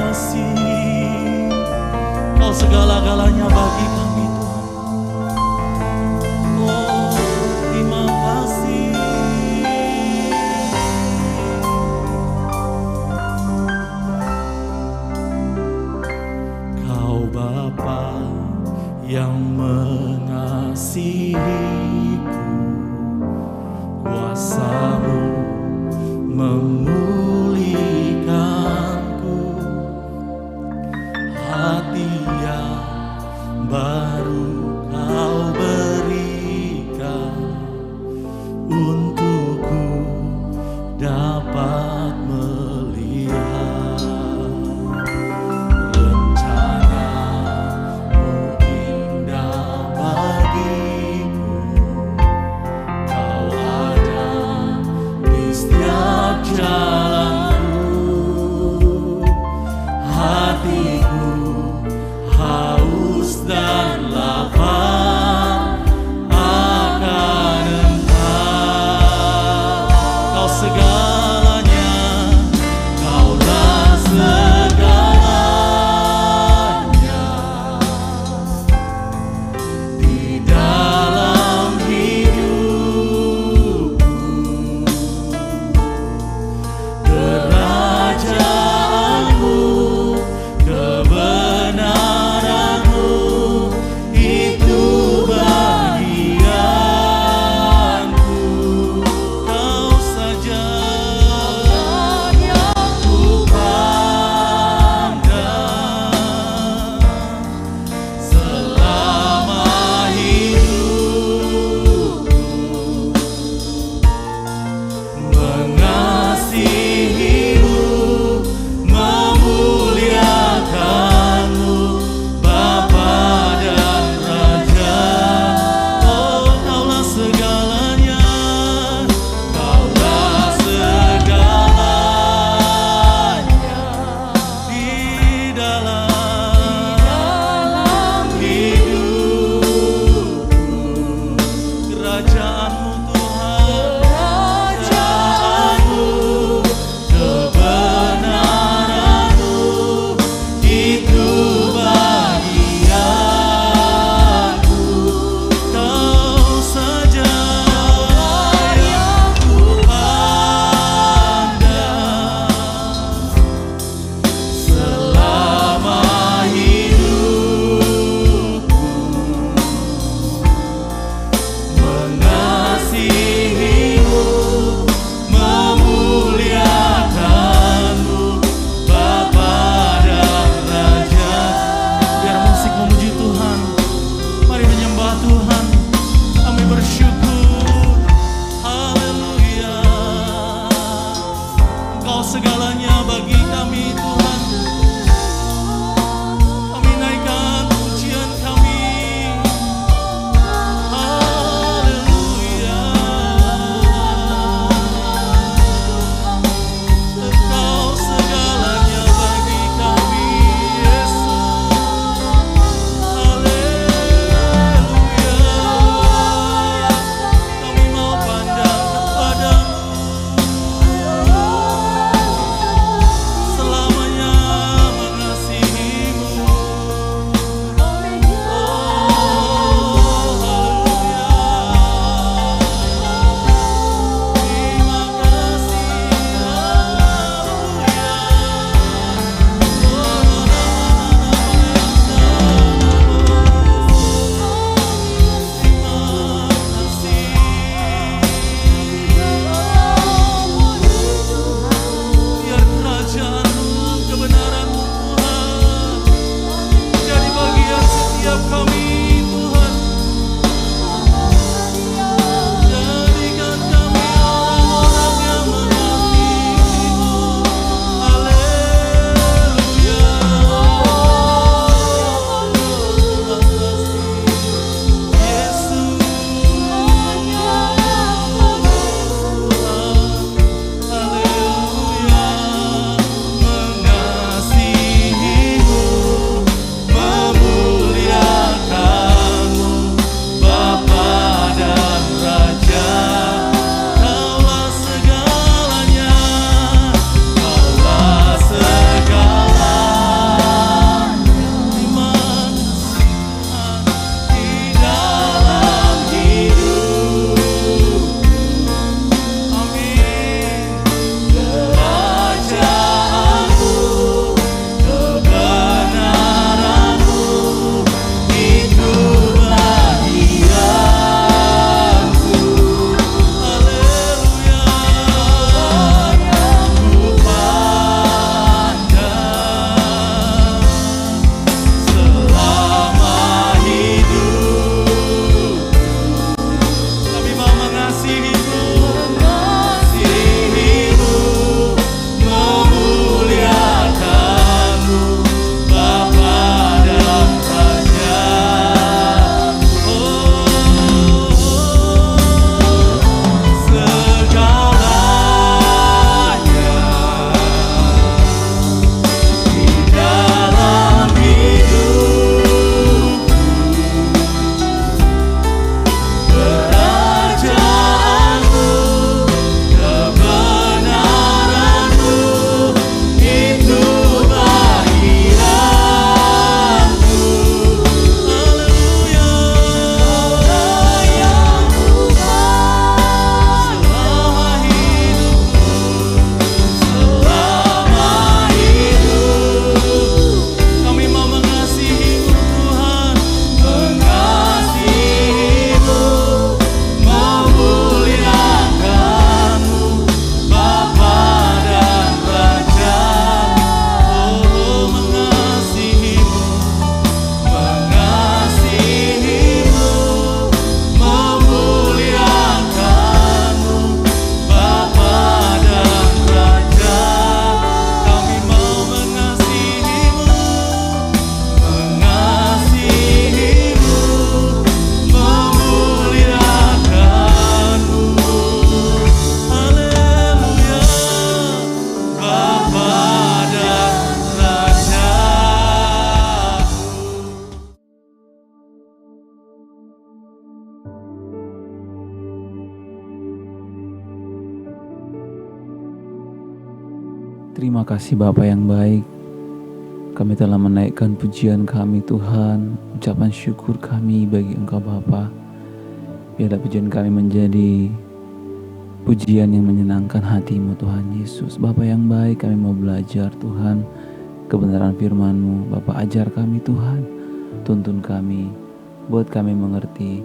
kasih, Kau segala-galanya bagi kami Tuhan. Oh, terima kasih. Kau Bapa yang mengasihiku, kuasa-Mu memulihkanku, hati yang baru Kau berikan untukku dapat melihat rencana-Mu indah bagiku. Kau ada di setiap jalanku, hatiku haus dan lapar akan Engkau. Terima kasih Bapa yang baik. Kami telah menaikkan pujian kami Tuhan, ucapan syukur kami bagi Engkau Bapa. Biarlah pujian kami menjadi pujian yang menyenangkan hati-Mu Tuhan Yesus. Bapa yang baik, kami mau belajar Tuhan kebenaran firman-Mu. Bapa, ajar kami Tuhan, tuntun kami, buat kami mengerti,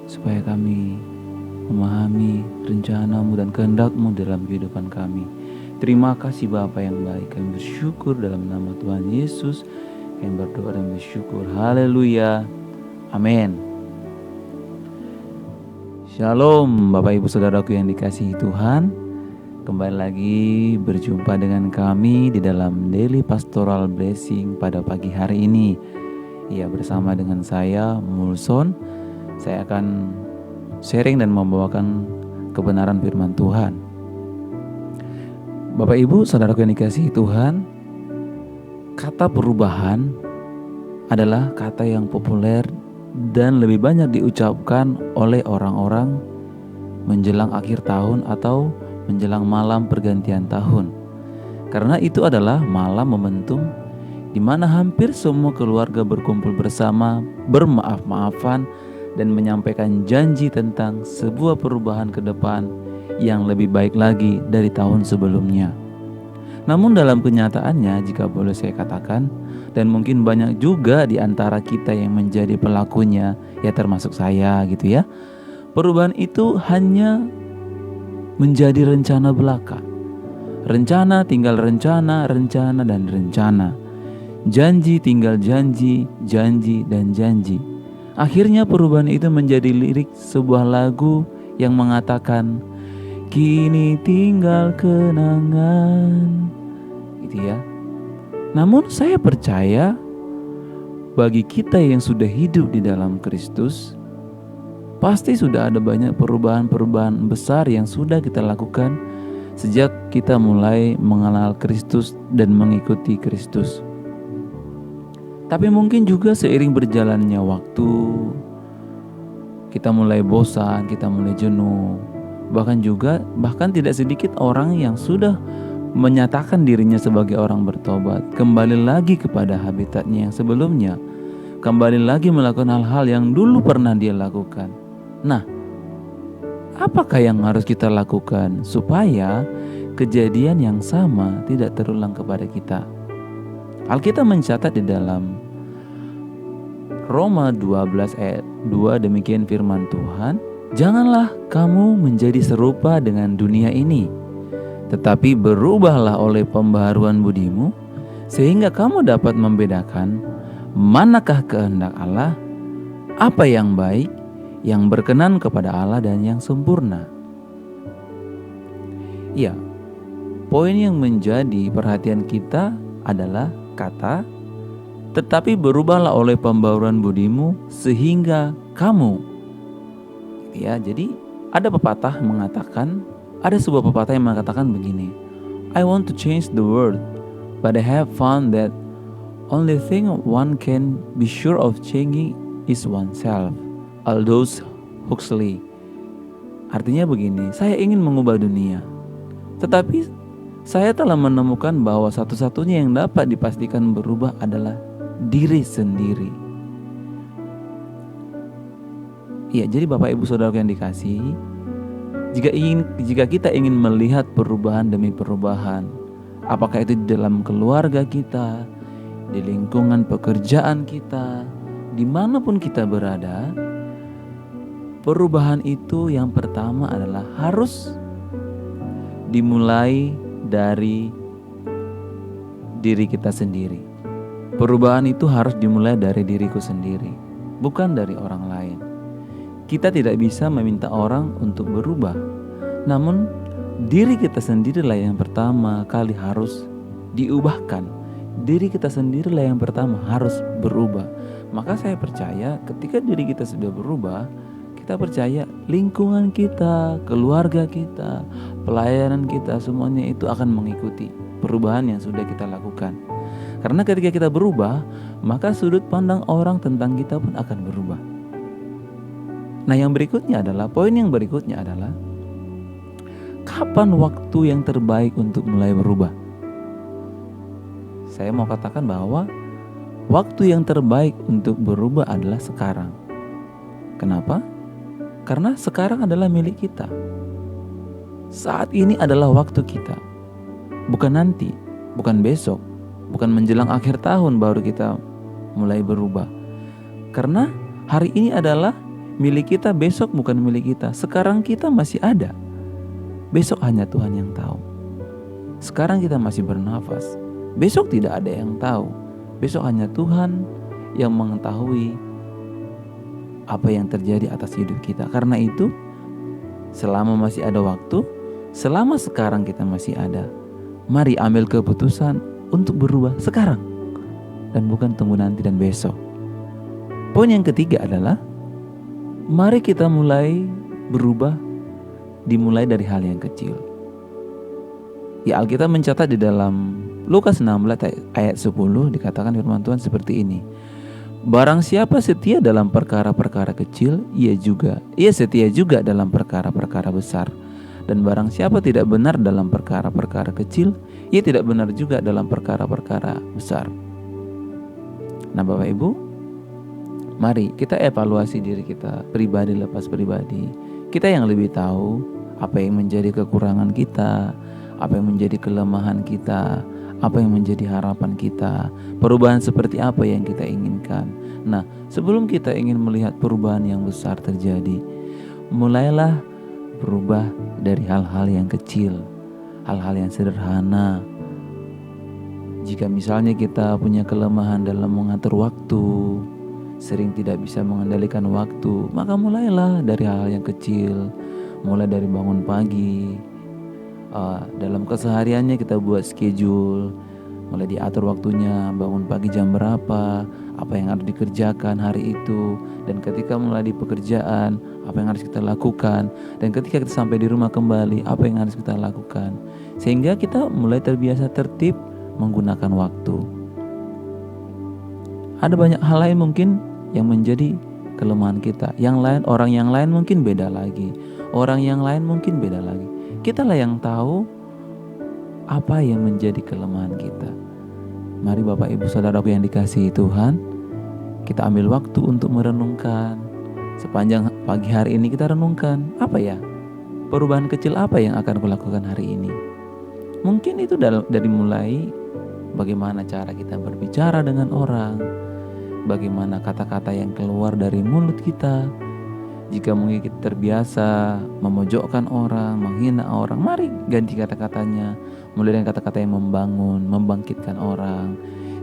supaya kami memahami rencana-Mu dan kehendak-Mu dalam kehidupan kami. Terima kasih Bapa yang baik. Kami bersyukur dalam nama Tuhan Yesus. Kami berdoa dan bersyukur. Haleluya. Amin. Shalom Bapak Ibu Saudaraku yang dikasihi Tuhan. Kembali lagi berjumpa dengan kami di dalam Daily Pastoral Blessing pada pagi hari ini. Ya, bersama dengan saya Mulson. Saya akan sharing dan membawakan kebenaran firman Tuhan. Bapak Ibu Saudaraku yang dikasihi Tuhan, kata perubahan adalah kata yang populer dan lebih banyak diucapkan oleh orang-orang menjelang akhir tahun atau menjelang malam pergantian tahun. Karena itu adalah malam momentum di mana hampir semua keluarga berkumpul bersama, bermaaf-maafan dan menyampaikan janji tentang sebuah perubahan ke depan yang lebih baik lagi dari tahun sebelumnya. Namun dalam kenyataannya, jika boleh saya katakan, dan mungkin banyak juga di antara kita yang menjadi pelakunya, ya termasuk saya gitu ya, perubahan itu hanya menjadi rencana belaka. Rencana tinggal rencana, rencana dan rencana. Janji tinggal janji, janji dan janji. Akhirnya perubahan itu menjadi lirik sebuah lagu yang mengatakan, kini tinggal kenangan, gitu ya. Namun saya percaya bagi kita yang sudah hidup di dalam Kristus, pasti sudah ada banyak perubahan-perubahan besar yang sudah kita lakukan sejak kita mulai mengenal Kristus dan mengikuti Kristus. Tapi mungkin juga seiring berjalannya waktu, kita mulai bosan, kita mulai jenuh. Bahkan tidak sedikit orang yang sudah menyatakan dirinya sebagai orang bertobat, kembali lagi kepada habitatnya yang sebelumnya, kembali lagi melakukan hal-hal yang dulu pernah dia lakukan. Nah, apakah yang harus kita lakukan supaya kejadian yang sama tidak terulang kepada kita? Alkitab mencatat di dalam Roma 12 ayat 2 demikian firman Tuhan, janganlah kamu menjadi serupa dengan dunia ini, tetapi berubahlah oleh pembaharuan budimu, sehingga kamu dapat membedakan manakah kehendak Allah, apa yang baik, yang berkenan kepada Allah dan yang sempurna. Ya, poin yang menjadi perhatian kita adalah kata, tetapi berubahlah oleh pembaharuan budimu, sehingga kamu. Ya, jadi ada sebuah pepatah yang mengatakan begini, I want to change the world, but I have found that only thing one can be sure of changing is oneself. Aldous Huxley. Artinya begini, saya ingin mengubah dunia, tetapi saya telah menemukan bahwa satu-satunya yang dapat dipastikan berubah adalah diri sendiri. Ya, jadi Bapak Ibu Saudara yang dikasihi, jika kita ingin melihat perubahan demi perubahan, apakah itu di dalam keluarga kita, di lingkungan pekerjaan kita, dimanapun kita berada, perubahan itu yang pertama adalah harus dimulai dari diri kita sendiri. Perubahan itu harus dimulai dari diriku sendiri, bukan dari orang lain. Kita tidak bisa meminta orang untuk berubah, namun diri kita sendirilah yang pertama kali harus diubahkan. Diri kita sendirilah yang pertama harus berubah. Maka saya percaya ketika diri kita sudah berubah, kita percaya lingkungan kita, keluarga kita, pelayanan kita, semuanya itu akan mengikuti perubahan yang sudah kita lakukan. Karena ketika kita berubah, maka sudut pandang orang tentang kita pun akan berubah. Nah, poin yang berikutnya adalah kapan waktu yang terbaik untuk mulai berubah? saya mau katakan bahwa waktu yang terbaik untuk berubah adalah sekarang. Kenapa? Karena sekarang adalah milik kita. Saat ini adalah waktu kita. Bukan nanti, bukan besok, bukan menjelang akhir tahun baru kita mulai berubah. Karena hari ini adalah milik kita, besok bukan milik kita. Sekarang kita masih ada. Besok hanya Tuhan yang tahu. Sekarang kita masih bernafas. Besok tidak ada yang tahu. Besok hanya Tuhan yang mengetahui apa yang terjadi atas hidup kita. Karena itu, selama masih ada waktu, selama sekarang kita masih ada, mari ambil keputusan untuk berubah sekarang dan bukan tunggu nanti dan besok. Poin yang ketiga adalah mari kita mulai berubah, dimulai dari hal yang kecil. Ya, Alkitab mencatat di dalam Lukas 16 ayat 10 dikatakan firman Tuhan seperti ini. Barang siapa setia dalam perkara-perkara kecil, ia setia juga dalam perkara-perkara besar. Dan barang siapa tidak benar dalam perkara-perkara kecil, ia tidak benar juga dalam perkara-perkara besar. Nah, Bapak Ibu, mari kita evaluasi diri kita pribadi lepas pribadi. Kita yang lebih tahu apa yang menjadi kekurangan kita, apa yang menjadi kelemahan kita, apa yang menjadi harapan kita, perubahan seperti apa yang kita inginkan. Nah, sebelum kita ingin melihat perubahan yang besar terjadi, mulailah berubah dari hal-hal yang kecil, hal-hal yang sederhana. Jika misalnya kita punya kelemahan dalam mengatur waktu, sering tidak bisa mengendalikan waktu, maka mulailah dari hal-hal yang kecil. Mulai dari bangun pagi, dalam kesehariannya kita buat schedule, mulai diatur waktunya, bangun pagi jam berapa, apa yang harus dikerjakan hari itu, dan ketika mulai di pekerjaan, apa yang harus kita lakukan, dan ketika kita sampai di rumah kembali, apa yang harus kita lakukan, sehingga kita mulai terbiasa tertib menggunakan waktu. Ada banyak hal lain mungkin yang menjadi kelemahan kita. Orang yang lain mungkin beda lagi. Orang yang lain mungkin beda lagi. Kitalah yang tahu apa yang menjadi kelemahan kita. Mari Bapak Ibu Saudaraku yang dikasihi Tuhan, kita ambil waktu untuk merenungkan. Sepanjang pagi hari ini kita renungkan, apa ya? Perubahan kecil apa yang akan kulakukan hari ini? Mungkin itu dari mulai bagaimana cara kita berbicara dengan orang, bagaimana kata-kata yang keluar dari mulut kita. Jika mungkin kita terbiasa memojokkan orang, menghina orang, mari ganti kata-katanya. Mulai dengan kata-kata yang membangun, membangkitkan orang.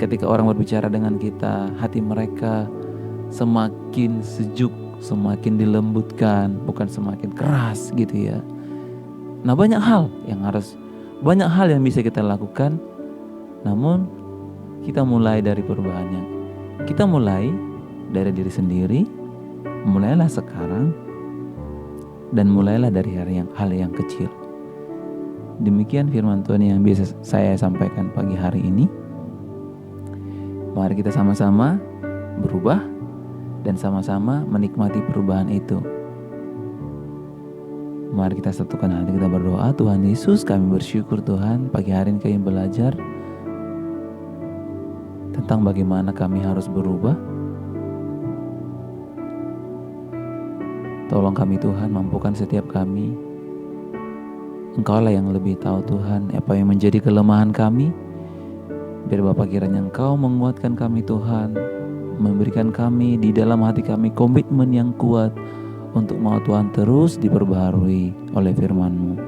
Ketika orang berbicara dengan kita, hati mereka semakin sejuk, semakin dilembutkan, bukan semakin keras gitu ya. Nah, banyak hal yang bisa kita lakukan. Namun kita mulai dari perubahannya. Kita mulai dari diri sendiri. Mulailah sekarang dan mulailah dari hal yang kecil. Demikian firman Tuhan yang bisa saya sampaikan pagi hari ini. Mari kita sama-sama berubah dan sama-sama menikmati perubahan itu. Mari kita satukan hati, kita berdoa. Tuhan Yesus, kami bersyukur Tuhan, pagi hari ini kami belajar tentang bagaimana kami harus berubah. Tolong kami Tuhan, mampukan setiap kami. Engkaulah yang lebih tahu Tuhan apa yang menjadi kelemahan kami. Biar Bapa kiranya Engkau menguatkan kami Tuhan, memberikan kami di dalam hati kami komitmen yang kuat untuk mau Tuhan terus diperbaharui oleh firman-Mu.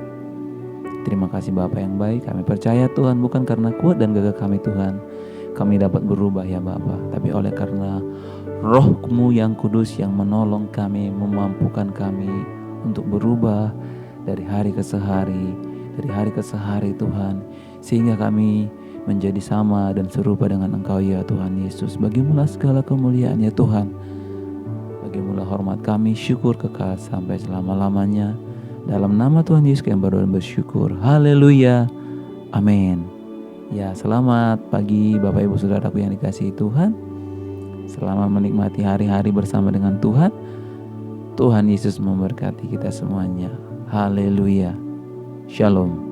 Terima kasih Bapa yang baik, kami percaya Tuhan bukan karena kuat dan gagah kami Tuhan, kami dapat berubah ya Bapa, tapi oleh karena Roh-Mu yang kudus yang menolong kami, memampukan kami untuk berubah dari hari ke hari Tuhan, sehingga kami menjadi sama dan serupa dengan Engkau ya Tuhan Yesus. Bagimulah segala kemuliaan ya Tuhan, bagimulah hormat kami, syukur kekal sampai selama-lamanya. Dalam nama Tuhan Yesus kami berdoa dan bersyukur. Haleluya, amin. Ya, selamat pagi Bapak Ibu Saudaraku yang dikasihi Tuhan. Selamat menikmati hari-hari bersama dengan Tuhan. Tuhan Yesus memberkati kita semuanya. Haleluya. Shalom.